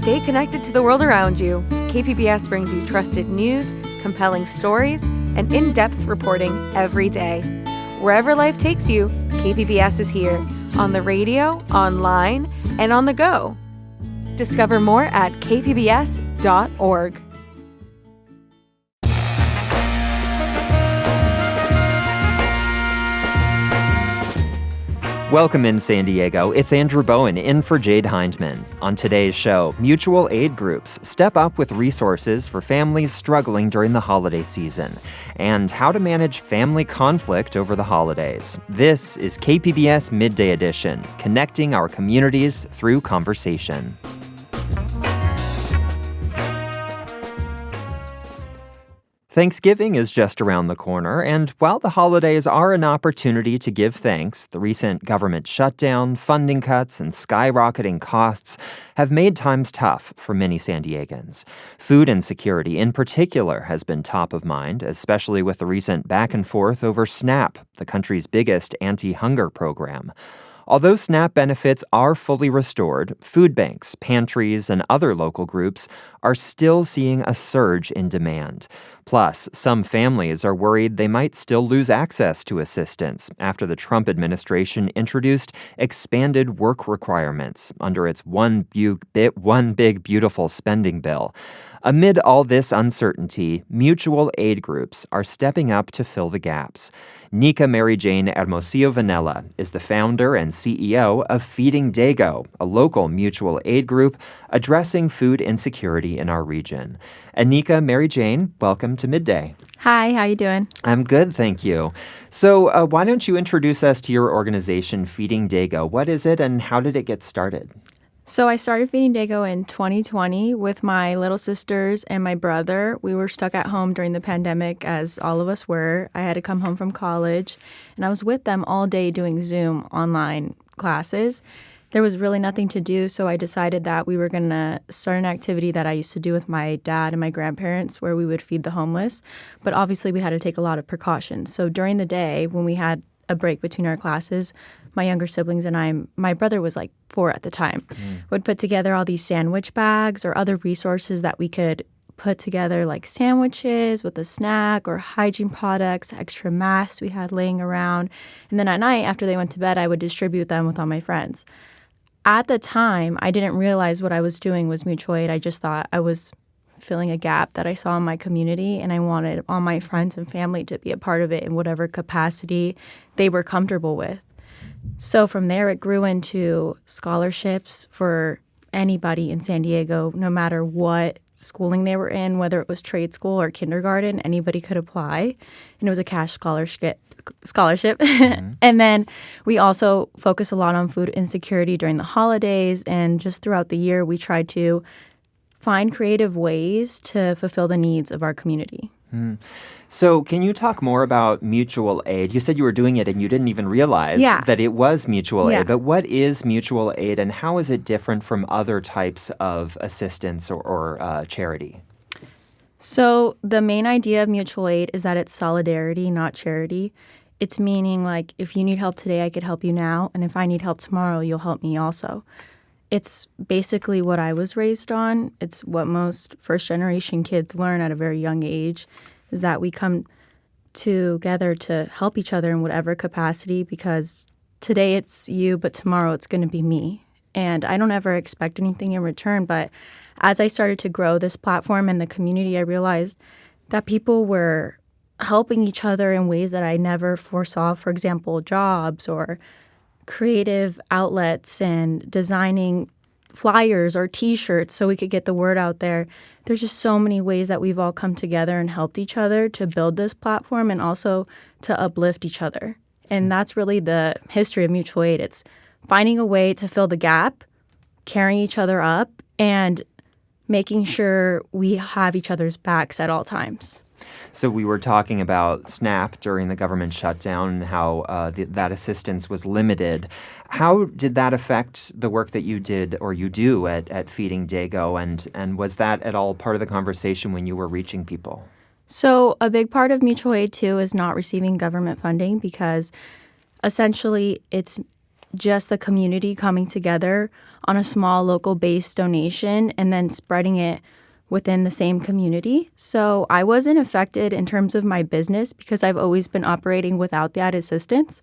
Stay connected to the world around you. KPBS brings you trusted news, compelling stories, and in-depth reporting every day. Wherever life takes you, KPBS is here, on the radio, online, and on the go. Discover more at kpbs.org. Welcome in San Diego. It's Andrew Bowen in for Jade Hindman. On today's show, mutual aid groups step up with resources for families struggling during the holiday season, and how to manage family conflict over the holidays. This is KPBS Midday Edition, connecting our communities through conversation. Thanksgiving is just around the corner, and while the holidays are an opportunity to give thanks, the recent government shutdown, funding cuts, and skyrocketing costs have made times tough for many San Diegans. Food insecurity in particular has been top of mind, especially with the recent back and forth over SNAP, the country's biggest anti-hunger program. Although SNAP benefits are fully restored, food banks, pantries, and other local groups are still seeing a surge in demand. Plus, some families are worried they might still lose access to assistance after the Trump administration introduced expanded work requirements under its One Big Beautiful spending bill. Amid all this uncertainty, mutual aid groups are stepping up to fill the gaps. Nica MaryJane Hermosillo-Vanella is the founder and CEO of Feeding Daygo, a local mutual aid group addressing food insecurity in our region. And Nica MaryJane, welcome to Midday. Hi, how you doing? I'm good, thank you. So why don't you introduce us to your organization, Feeding Daygo? What is it and how did it get started? So I started Feeding Daygo in 2020 with my little sisters and my brother. We were stuck at home during the pandemic, as all of us were. I had to come home from college, and I was with them all day doing Zoom online classes. There was really nothing to do, so I decided that we were going to start an activity that I used to do with my dad and my grandparents where we would feed the homeless. But obviously, we had to take a lot of precautions. So during the day, when we had a break between our classes, my younger siblings and my brother was like 4 at the time, would put together all these sandwich bags or other resources that we could put together, like sandwiches with a snack or hygiene products, extra masks we had laying around. And then at night, after they went to bed, I would distribute them with all my friends. At the time, I didn't realize what I was doing was mutual aid. I just thought I was filling a gap that I saw in my community, and I wanted all my friends and family to be a part of it in whatever capacity they were comfortable with. So from there, it grew into scholarships for anybody in San Diego, no matter what schooling they were in, whether it was trade school or kindergarten, anybody could apply. And it was a cash scholarship. And then we also focus a lot on food insecurity during the holidays. And just throughout the year, we tried to find creative ways to fulfill the needs of our community. So can you talk more about mutual aid? You said you were doing it and you didn't even realize that it was mutual aid. But what is mutual aid and how is it different from other types of assistance or charity? So the main idea of mutual aid is that it's solidarity, not charity. It's meaning like if you need help today, I could help you now. And if I need help tomorrow, you'll help me also. It's basically what I was raised on. It's what most first-generation kids learn at a very young age, is that we come together to help each other in whatever capacity, because today it's you, but tomorrow it's going to be me. And I don't ever expect anything in return, but as I started to grow this platform and the community, I realized that people were helping each other in ways that I never foresaw. For example, jobs or creative outlets and designing flyers or T-shirts so we could get the word out there. There's just so many ways that we've all come together and helped each other to build this platform and also to uplift each other. And that's really the history of mutual aid. It's finding a way to fill the gap, carrying each other up, and making sure we have each other's backs at all times. So we were talking about SNAP during the government shutdown and how that assistance was limited. How did that affect the work that you did or you do at Feeding Daygo? And was that at all part of the conversation when you were reaching people? So a big part of mutual aid, too, is not receiving government funding because essentially it's just the community coming together on a small local-based donation and then spreading it within the same community. So I wasn't affected in terms of my business because I've always been operating without that assistance.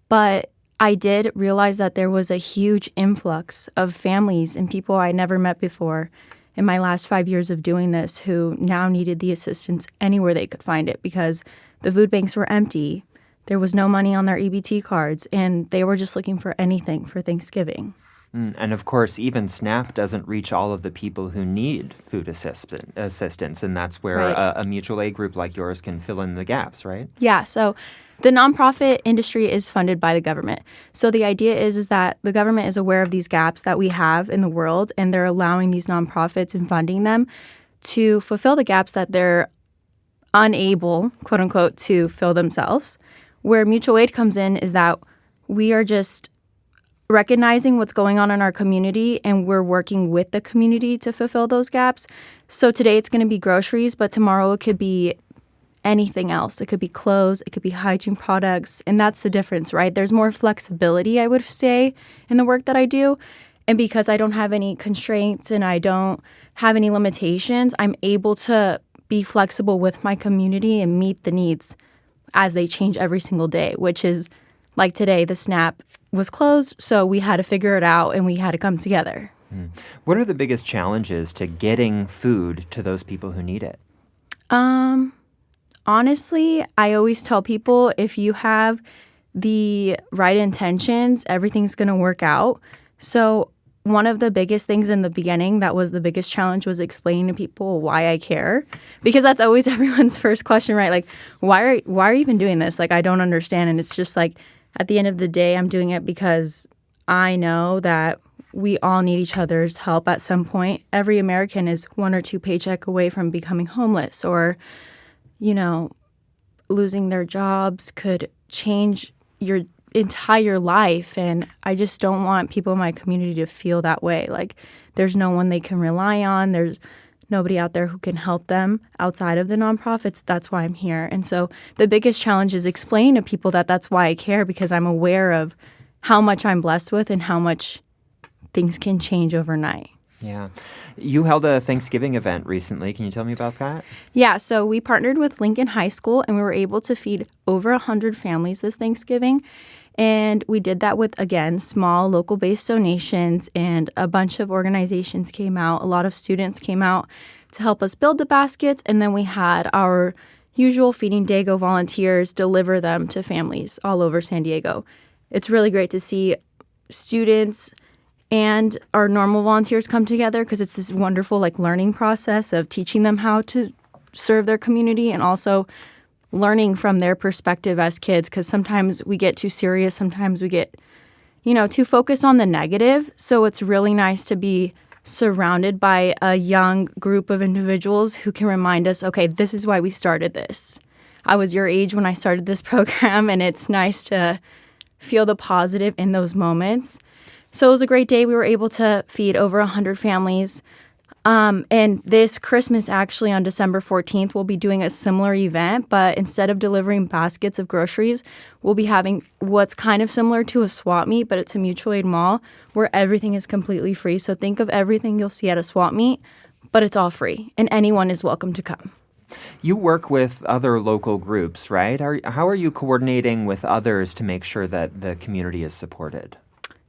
But I did realize that there was a huge influx of families and people I never met before in my last 5 years of doing this who now needed the assistance anywhere they could find it because the food banks were empty. There was no money on their EBT cards, and they were just looking for anything for Thanksgiving. And of course, even SNAP doesn't reach all of the people who need food assistance, and that's where Right. a mutual aid group like yours can fill in the gaps, right? Yeah, so the nonprofit industry is funded by the government. So the idea is that the government is aware of these gaps that we have in the world, and they're allowing these nonprofits and funding them to fulfill the gaps that they're unable, quote unquote, to fill themselves. Where mutual aid comes in is that we are just recognizing what's going on in our community, and we're working with the community to fulfill those gaps. So today it's going to be groceries, but tomorrow it could be anything else. It could be clothes, it could be hygiene products, and that's the difference, right? There's more flexibility, I would say, in the work that I do. And because I don't have any constraints and I don't have any limitations, I'm able to be flexible with my community and meet the needs as they change every single day, which is like today, the SNAP was closed, so we had to figure it out and we had to come together. What are the biggest challenges to getting food to those people who need it? Honestly, I always tell people if you have the right intentions, everything's going to work out. So one of the biggest things in the beginning that was the biggest challenge was explaining to people why I care, because that's always everyone's first question, right? Like, why are you even doing this? Like, I don't understand. And it's just like, at the end of the day, I'm doing it because I know that we all need each other's help at some point. Every American is 1 or 2 paycheck away from becoming homeless, or, losing their jobs could change your entire life. And I just don't want people in my community to feel that way. Like, there's no one they can rely on. There's nobody out there who can help them outside of the nonprofits. That's why I'm here. And so the biggest challenge is explaining to people that that's why I care, because I'm aware of how much I'm blessed with and how much things can change overnight. Yeah. You held a Thanksgiving event recently. Can you tell me about that? Yeah, so we partnered with Lincoln High School, and we were able to feed over 100 families this Thanksgiving. And we did that with, again, small local-based donations, and a bunch of organizations came out. A lot of students came out to help us build the baskets, and then we had our usual Feeding Daygo volunteers deliver them to families all over San Diego. It's really great to see students and our normal volunteers come together, because it's this wonderful learning process of teaching them how to serve their community and also learning from their perspective as kids, because sometimes we get too serious. Sometimes we get, too focused on the negative. So it's really nice to be surrounded by a young group of individuals who can remind us, okay, this is why we started this. I was your age when I started this program, and it's nice to feel the positive in those moments. So it was a great day. We were able to feed over 100 families. And this Christmas, actually, on December 14th, we'll be doing a similar event. But instead of delivering baskets of groceries, we'll be having what's kind of similar to a swap meet, but it's a mutual aid mall where everything is completely free. So think of everything you'll see at a swap meet, but it's all free. And anyone is welcome to come. You work with other local groups, right? How are you coordinating with others to make sure that the community is supported?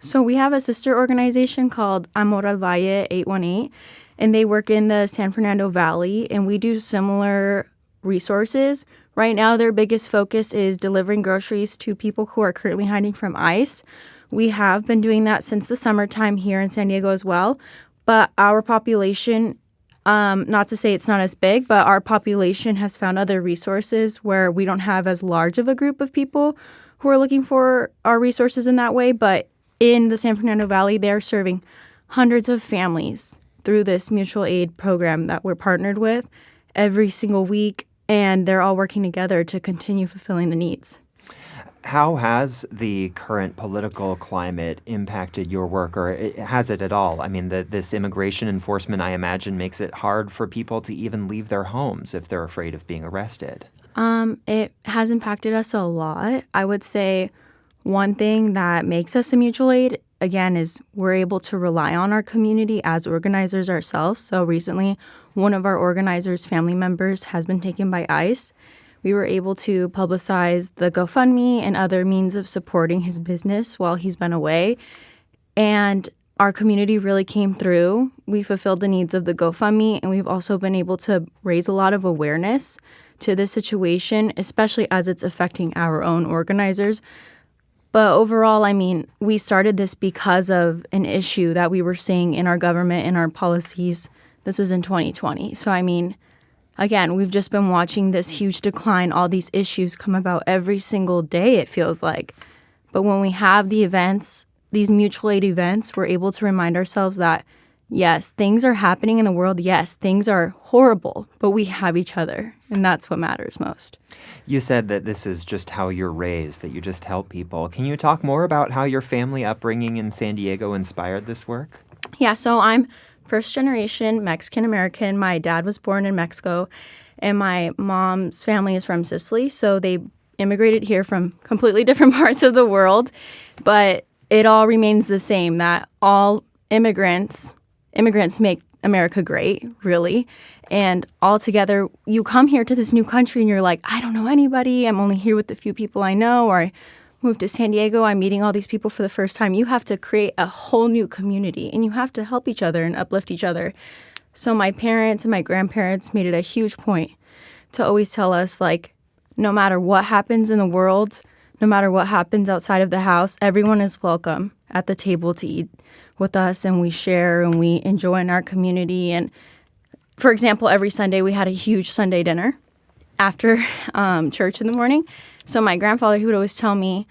So we have a sister organization called Amor al Valle 818, and they work in the San Fernando Valley, and we do similar resources. Right now, their biggest focus is delivering groceries to people who are currently hiding from ICE. We have been doing that since the summertime here in San Diego as well, but our population, not to say it's not as big, but our population has found other resources where we don't have as large of a group of people who are looking for our resources in that way, but in the San Fernando Valley, they're serving hundreds of families through this mutual aid program that we're partnered with every single week, and they're all working together to continue fulfilling the needs. How has the current political climate impacted your work, or has it at all? I mean, this immigration enforcement, I imagine, makes it hard for people to even leave their homes if they're afraid of being arrested. It has impacted us a lot. I would say one thing that makes us a mutual aid, again, is we're able to rely on our community as organizers ourselves. So recently, one of our organizers' family members has been taken by ICE. We were able to publicize the GoFundMe and other means of supporting his business while he's been away. And our community really came through. We fulfilled the needs of the GoFundMe, and we've also been able to raise a lot of awareness to this situation, especially as it's affecting our own organizers. But overall, I mean, we started this because of an issue that we were seeing in our government and our policies. This was in 2020. So, I mean, again, we've just been watching this huge decline, all these issues come about every single day, it feels like. But when we have the events, these mutual aid events, we're able to remind ourselves that, yes, things are happening in the world. Yes, things are horrible, but we have each other, and that's what matters most. You said that this is just how you're raised, that you just help people. Can you talk more about how your family upbringing in San Diego inspired this work? Yeah, so I'm first generation Mexican-American. My dad was born in Mexico, and my mom's family is from Sicily, so they immigrated here from completely different parts of the world, but it all remains the same, that all immigrants make America great, really. And all together, you come here to this new country and you're like, I don't know anybody. I'm only here with the few people I know. Or I moved to San Diego. I'm meeting all these people for the first time. You have to create a whole new community, and you have to help each other and uplift each other. So my parents and my grandparents made it a huge point to always tell us, like, no matter what happens in the world, no matter what happens outside of the house, everyone is welcome at the table to eat with us, and we share and we enjoy in our community. And for example, every Sunday we had a huge Sunday dinner after church in the morning. So my grandfather, he would always tell me,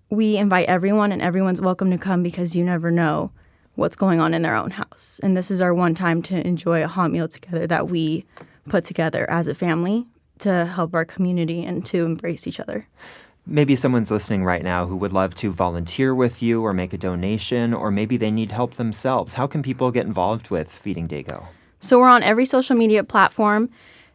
we invite everyone and everyone's welcome to come because you never know what's going on in their own house. And this is our one time to enjoy a hot meal together that we put together as a family to help our community and to embrace each other. Maybe someone's listening right now who would love to volunteer with you or make a donation, or maybe they need help themselves. How can people get involved with Feeding Daygo? So we're on every social media platform,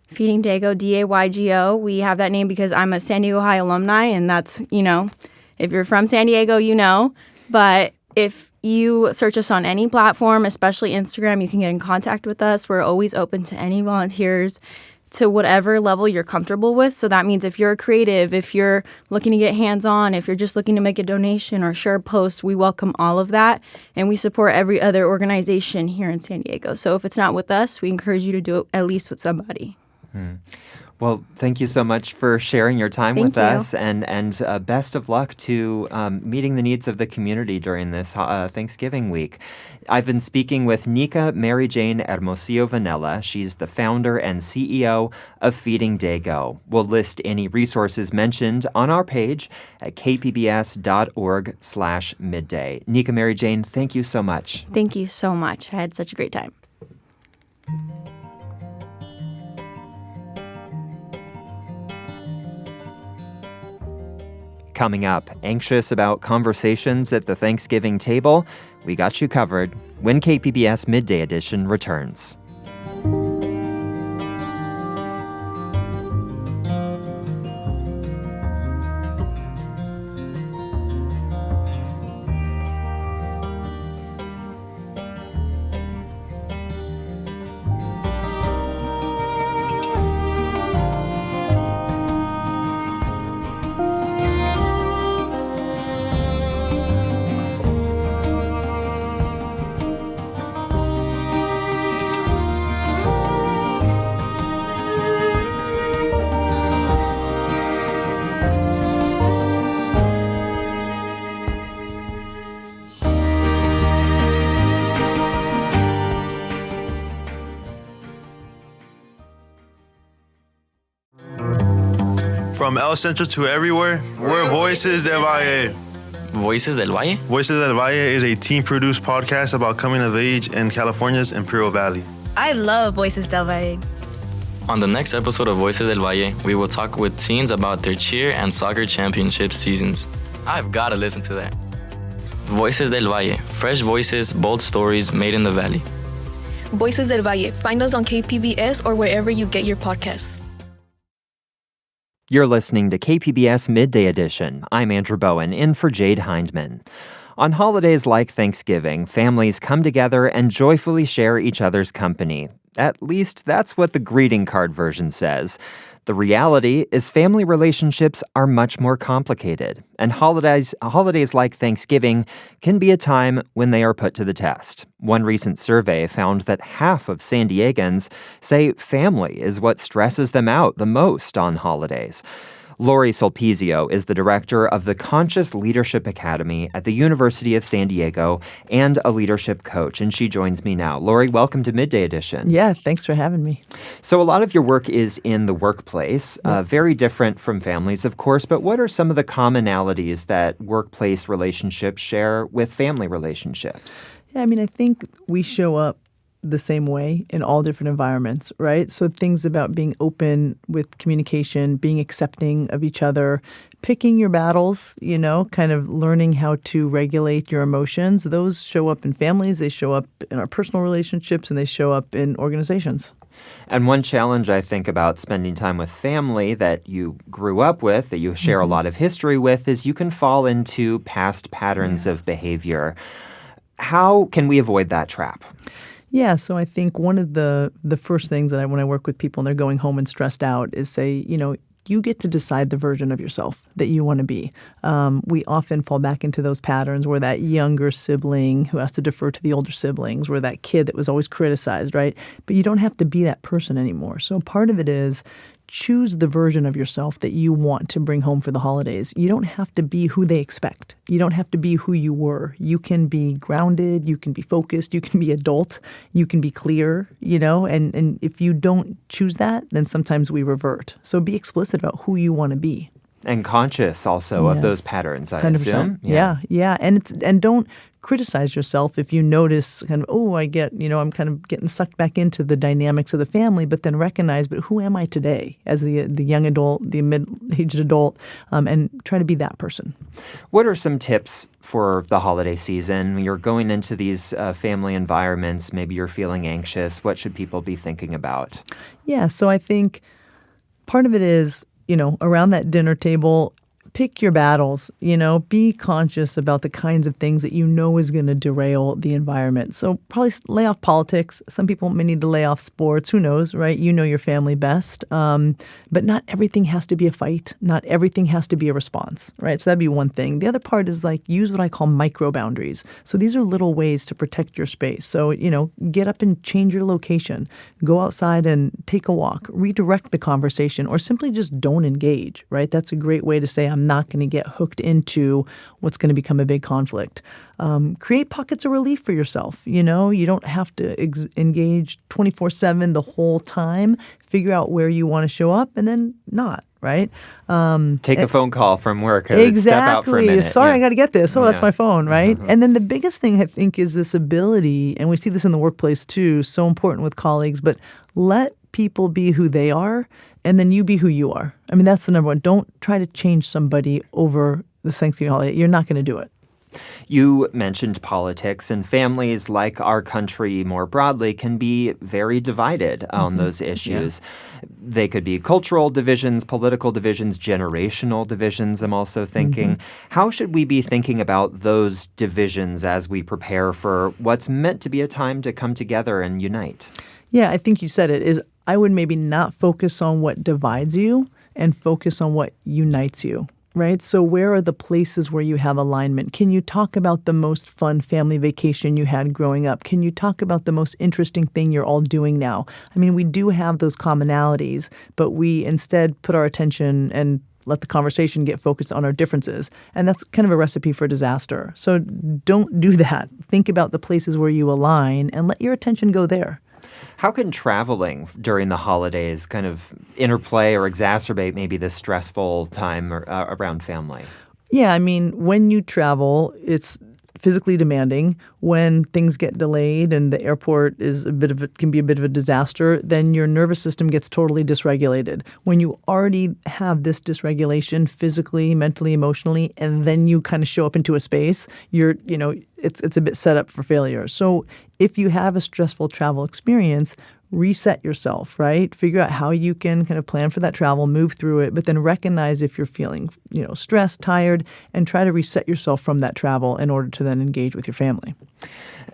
Feeding Daygo, Daygo. We have that name because I'm a San Diego High alumni, and that's, if you're from San Diego, you know. But if you search us on any platform, especially Instagram, you can get in contact with us. We're always open to any volunteers to whatever level you're comfortable with. So that means if you're a creative, if you're looking to get hands-on, if you're just looking to make a donation or share a post, we welcome all of that. And we support every other organization here in San Diego. So if it's not with us, we encourage you to do it at least with somebody. Well, thank you so much for sharing your time with us, and best of luck to meeting the needs of the community during this Thanksgiving week. I've been speaking with Nica MaryJane Hermosillo-Vanella. She's the founder and CEO of Feeding Daygo. We'll list any resources mentioned on our page at kpbs.org/midday. Nica MaryJane, thank you so much. Thank you so much. I had such a great time. Coming up, anxious about conversations at the Thanksgiving table? We got you covered when KPBS Midday Edition returns. From El Centro to everywhere, we're Voices del Valle. Voices del Valle? Voices del Valle is a team-produced podcast about coming of age in California's Imperial Valley. I love Voices del Valle. On the next episode of Voices del Valle, we will talk with teens about their cheer and soccer championship seasons. I've got to listen to that. Voices del Valle, fresh voices, bold stories made in the valley. Voices del Valle. Find us on KPBS or wherever you get your podcasts. You're listening to KPBS Midday Edition. I'm Andrew Bowen, in for Jade Hindman. On holidays like Thanksgiving, families come together and joyfully share each other's company. At least that's what the greeting card version says. The reality is family relationships are much more complicated, and holidays like Thanksgiving can be a time when they are put to the test. One recent survey found that half of San Diegans say family is what stresses them out the most on holidays. Lorri Sulpizio is the director of the Conscious Leadership Academy at the University of San Diego and a leadership coach, and she joins me now. Lorri, welcome to Midday Edition. Yeah, thanks for having me. So a lot of your work is in the workplace, very different from families, of course, but what are some of the commonalities that workplace relationships share with family relationships? Yeah, I think we show up the same way in all different environments, right? So things about being open with communication, being accepting of each other, picking your battles, kind of learning how to regulate your emotions. Those show up in families, they show up in our personal relationships, and they show up in organizations. And one challenge I think about spending time with family that you grew up with, that you share a lot of history with, is you can fall into past patterns of behavior. How can we avoid that trap? Yeah, so I think one of the first things that when I work with people and they're going home and stressed out is say, you get to decide the version of yourself that you want to be. We often fall back into those patterns where that younger sibling who has to defer to the older siblings, where that kid that was always criticized, right? But you don't have to be that person anymore. So part of it is choose the version of yourself that you want to bring home for the holidays. You don't have to be who they expect. You don't have to be who you were. You can be grounded. You can be focused. You can be adult. You can be clear, and if you don't choose that, then sometimes we revert. So be explicit about who you want to be. And conscious also of those patterns, I 100%. assume. Yeah. And don't criticize yourself if you notice I'm kind of getting sucked back into the dynamics of the family, but then recognize, but who am I today as the young adult, the mid-aged adult, and try to be that person. What are some tips for the holiday season? When you're going into these family environments, maybe you're feeling anxious. What should people be thinking about? Yeah, so I think part of it is, around that dinner table, pick your battles, be conscious about the kinds of things that is going to derail the environment. So probably lay off politics. Some people may need to lay off sports. Who knows, right? You know your family best. But not everything has to be a fight. Not everything has to be a response, right? So that'd be one thing. The other part is use what I call micro boundaries. So these are little ways to protect your space. So, get up and change your location. Go outside and take a walk. Redirect the conversation, or simply just don't engage, right? That's a great way to say, I'm not going to get hooked into what's going to become a big conflict. Create pockets of relief for yourself. You don't have to engage 24/7 the whole time. Figure out where you want to show up and then not, right? Take a phone call from work. Exactly. Step out for a minute. Sorry, I got to get this. Oh, that's my phone, right? Mm-hmm. And then the biggest thing I think is this ability, and we see this in the workplace too, so important with colleagues, but let people be who they are, and then you be who you are. That's the number one. Don't try to change somebody over the Thanksgiving holiday. You're not going to do it. You mentioned politics, and families like our country more broadly can be very divided on those issues. Yeah. They could be cultural divisions, political divisions, generational divisions, I'm also thinking. How should we be thinking about those divisions as we prepare for what's meant to be a time to come together and unite? Yeah, I think you said it, is I would maybe not focus on what divides you and focus on what unites you. Right? So where are the places where you have alignment? Can you talk about the most fun family vacation you had growing up? Can you talk about the most interesting thing you're all doing now? We do have those commonalities, but we instead put our attention and let the conversation get focused on our differences. And that's kind of a recipe for disaster. So don't do that. Think about the places where you align and let your attention go there. How can traveling during the holidays kind of interplay or exacerbate maybe this stressful time around family? Yeah, when you travel, it's physically demanding. When things get delayed and the airport can be a bit of a disaster, then your nervous system gets totally dysregulated. When you already have this dysregulation physically, mentally, emotionally, and then you kind of show up into a space, it's a bit set up for failure. So if you have a stressful travel experience, reset yourself, right? Figure out how you can kind of plan for that travel, move through it, but then recognize if you're feeling, stressed, tired, and try to reset yourself from that travel in order to then engage with your family.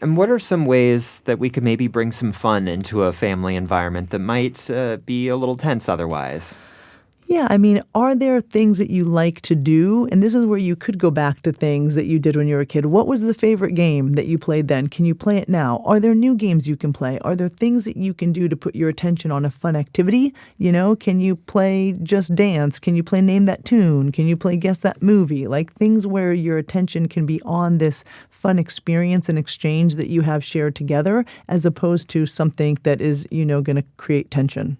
And what are some ways that we could maybe bring some fun into a family environment that might be a little tense otherwise? Yeah, are there things that you like to do? And this is where you could go back to things that you did when you were a kid. What was the favorite game that you played then? Can you play it now? Are there new games you can play? Are there things that you can do to put your attention on a fun activity? Can you play Just Dance? Can you play Name That Tune? Can you play Guess That Movie? Like things where your attention can be on this fun experience and exchange that you have shared together, as opposed to something that is, going to create tension.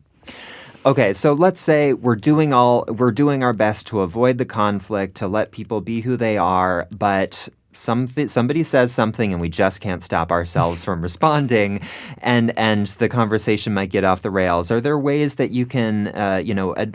Okay, so let's say we're doing our best to avoid the conflict, to let people be who they are, but somebody says something and we just can't stop ourselves from responding, and the conversation might get off the rails. Are there ways that you can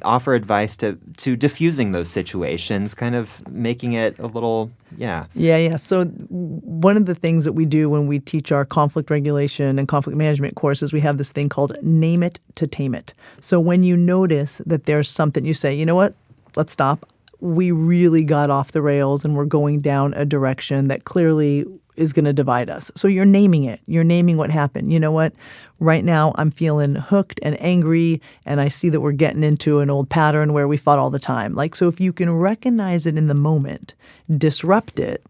offer advice to diffusing those situations, kind of making it a little Yeah. So one of the things that we do when we teach our conflict regulation and conflict management courses, we have this thing called name it to tame it. So when you notice that there's something, you say, you know what, let's stop. We really got off the rails and we're going down a direction that clearly is going to divide us. So you're naming it. You're naming what happened. You know what? Right now I'm feeling hooked and angry, and I see that we're getting into an old pattern where we fought all the time. So if you can recognize it in the moment, disrupt it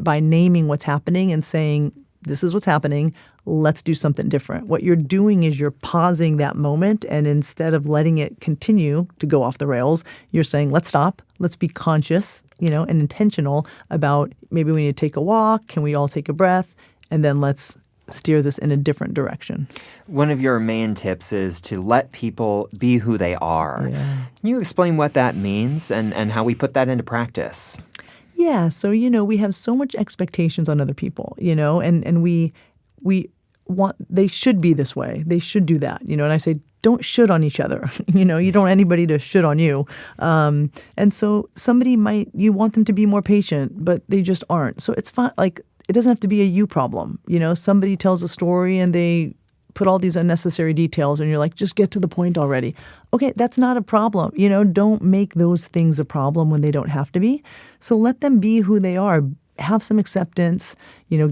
by naming what's happening and saying, this is what's happening. Let's do something different. What you're doing is you're pausing that moment, and instead of letting it continue to go off the rails, you're saying, let's stop. Let's be conscious, and intentional about maybe we need to take a walk. Can we all take a breath? And then let's steer this in a different direction. One of your main tips is to let people be who they are. Yeah. Can you explain what that means and how we put that into practice? Yeah. So, we have so much expectations on other people, and we want, they should be this way. They should do that, and I say, don't should on each other. You don't want anybody to should on you. And so you want them to be more patient, but they just aren't. So it's fine. It doesn't have to be a you problem. Somebody tells a story and they put all these unnecessary details and you're like, just get to the point already. Okay, that's not a problem. Don't make those things a problem when they don't have to be. So let them be who they are. Have some acceptance,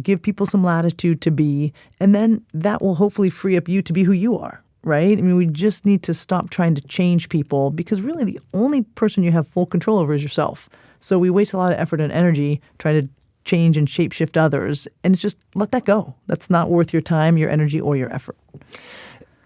give people some latitude to be, and then that will hopefully free up you to be who you are, right? We just need to stop trying to change people, because really the only person you have full control over is yourself. So we waste a lot of effort and energy trying to change and shapeshift others, and it's just let that go. That's not worth your time, your energy, or your effort.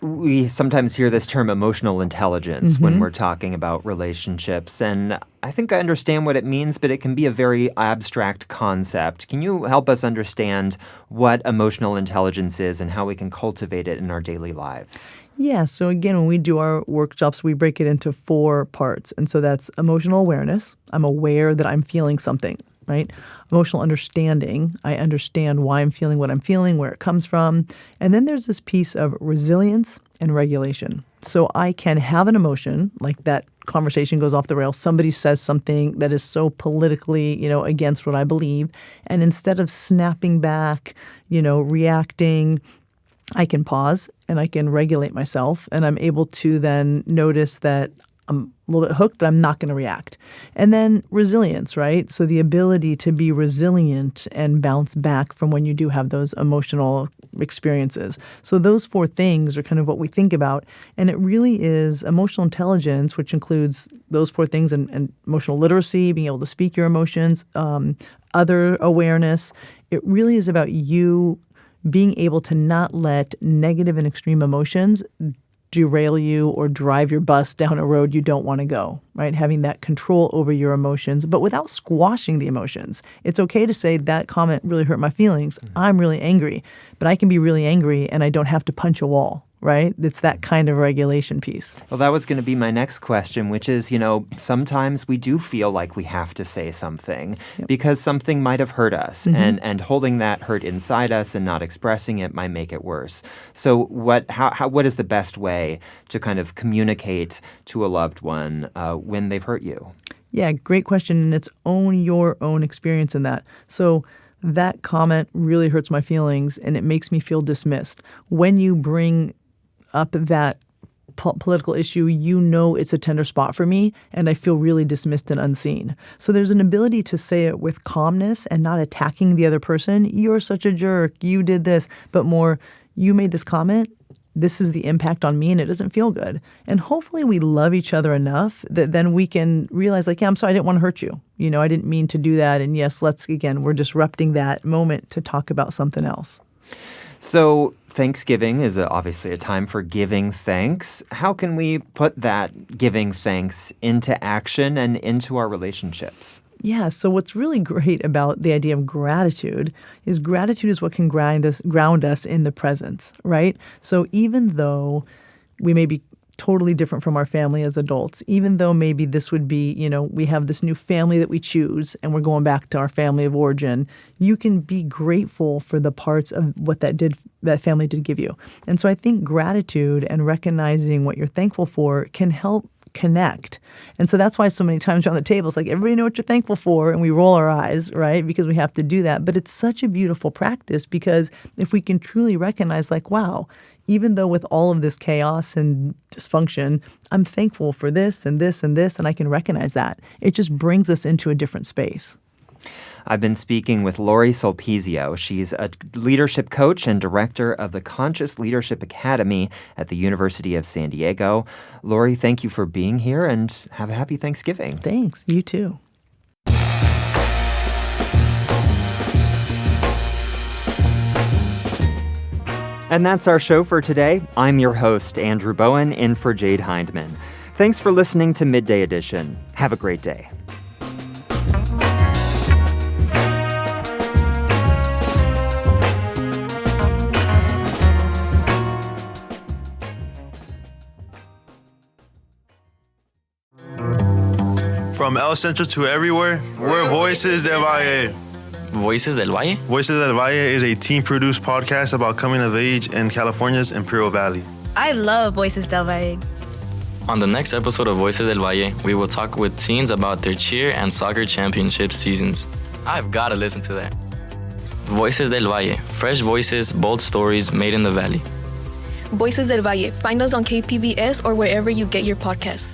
We sometimes hear this term emotional intelligence when we're talking about relationships, and I think I understand what it means, but it can be a very abstract concept. Can you help us understand what emotional intelligence is and how we can cultivate it in our daily lives? Yeah, so again, when we do our workshops, we break it into 4 parts. And so that's emotional awareness. I'm aware that I'm feeling something, right? Emotional understanding. I understand why I'm feeling what I'm feeling, where it comes from. And then there's this piece of resilience and regulation. So I can have an emotion, like that conversation goes off the rails. Somebody says something that is so politically, against what I believe. And instead of snapping back, reacting, I can pause and I can regulate myself, and I'm able to then notice that I'm a little bit hooked, but I'm not going to react. And then resilience, right? So the ability to be resilient and bounce back from when you do have those emotional experiences. So those 4 things are kind of what we think about. And it really is emotional intelligence, which includes those 4 things, and emotional literacy, being able to speak your emotions, other awareness. It really is about you being able to not let negative and extreme emotions derail you or drive your bus down a road you don't want to go, right? Having that control over your emotions, but without squashing the emotions. It's okay to say that comment really hurt my feelings. I'm really angry, but I can be really angry and I don't have to punch a wall, right? It's that kind of regulation piece. Well, that was going to be my next question, which is, sometimes we do feel like we have to say something because something might have hurt us, and holding that hurt inside us and not expressing it might make it worse. So what is the best way to kind of communicate to a loved one when they've hurt you? Yeah, great question. And it's own your own experience in that. So that comment really hurts my feelings and it makes me feel dismissed. When you bring up that political issue, you know it's a tender spot for me, and I feel really dismissed and unseen. So there's an ability to say it with calmness and not attacking the other person. You're such a jerk. You did this. But more, you made this comment. This is the impact on me, and it doesn't feel good. And hopefully we love each other enough that then we can realize, like, yeah, I'm sorry, I didn't want to hurt you. You know, I didn't mean to do that. And yes, we're disrupting that moment to talk about something else. So Thanksgiving is obviously a time for giving thanks. How can we put that giving thanks into action and into our relationships? Yeah, so what's really great about the idea of gratitude is what can ground us in the present, right? So even though we may be totally different from our family as adults, even though maybe this would be, we have this new family that we choose and we're going back to our family of origin, you can be grateful for the parts of what that family did give you. And so I think gratitude and recognizing what you're thankful for can help connect. And so that's why so many times around the table, it's like, everybody know what you're thankful for, and we roll our eyes, right? Because we have to do that. But it's such a beautiful practice, because if we can truly recognize, like, wow, even though with all of this chaos and dysfunction, I'm thankful for this and this and this, and I can recognize that. It just brings us into a different space. I've been speaking with Lorri Sulpizio. She's a leadership coach and director of the Conscious Leadership Academy at the University of San Diego. Lorri, thank you for being here, and have a happy Thanksgiving. Thanks. You too. And that's our show for today. I'm your host, Andrew Bowen, in for Jade Hindman. Thanks for listening to Midday Edition. Have a great day. From El Centro to everywhere, we're Voices del Valle. Voices del Valle? Voices del Valle is a team-produced podcast about coming of age in California's Imperial Valley. I love Voices del Valle. On the next episode of Voices del Valle, we will talk with teens about their cheer and soccer championship seasons. I've got to listen to that. Voices del Valle, fresh voices, bold stories made in the valley. Voices del Valle. Find us on KPBS or wherever you get your podcasts.